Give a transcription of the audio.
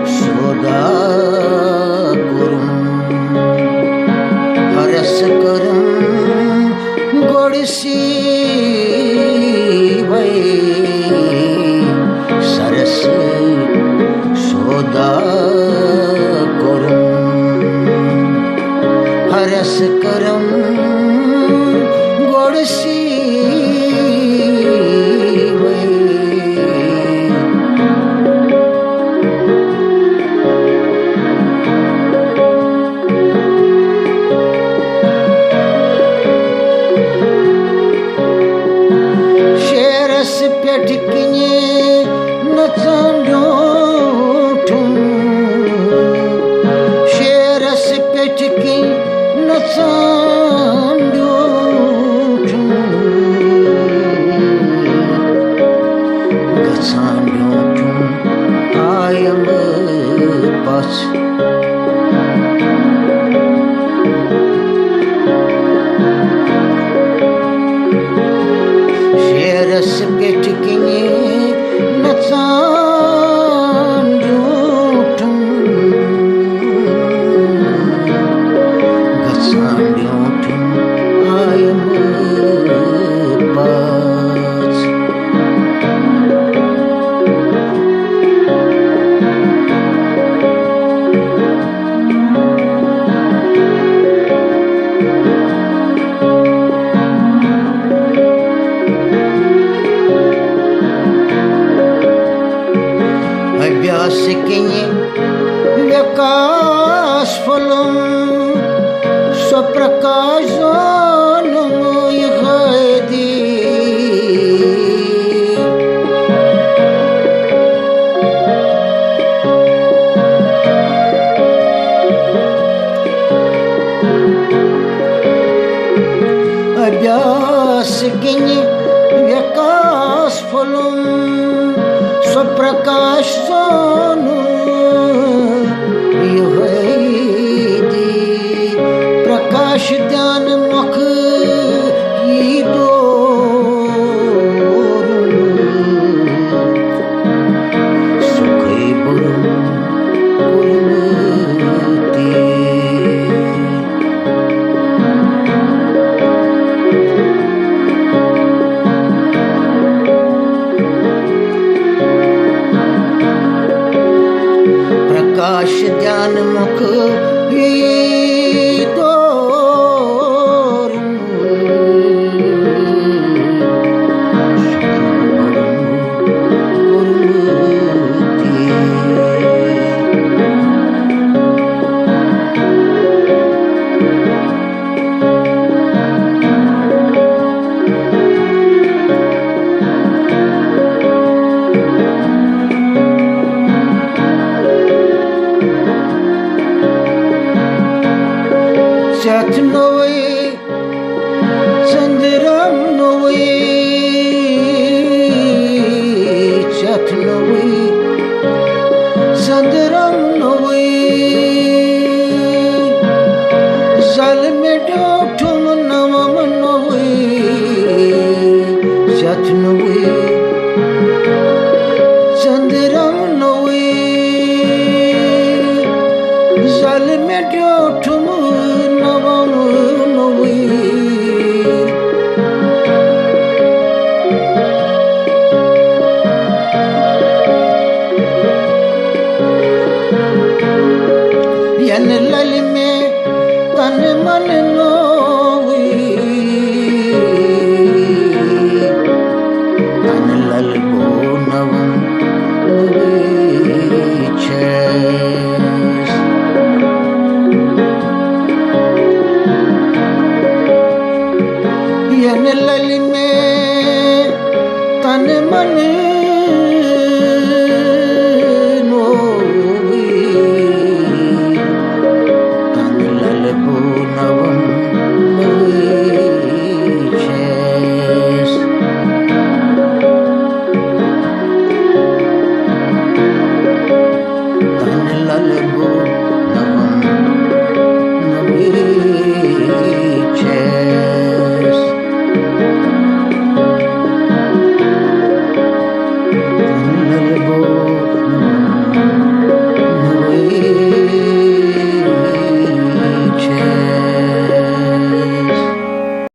सोदा करूं हरस करूं गोड़सी वै सरस सोदा करूं हरस करूं गोड़सी शेरस पेटकिनी नचान ड्यूठूं गचान ड्यूठूं आयम पाच अभ्यास किए विकास फलम स्वप्रकाश अभ्यास किए विकास फलम स्वप्रकाश प्रकाश ध्यान मुख प्रकाश ध्यान मुख चथ नोवे चंद्रम नोवे चथ नोवे चंद्रम नोवे जल में डोठुम नवम नोवे चथ नोवे चंद्रम नोवे जल में डोठुम यन लल में तन मन नोवी तन लल को नवम यन लल में तन मन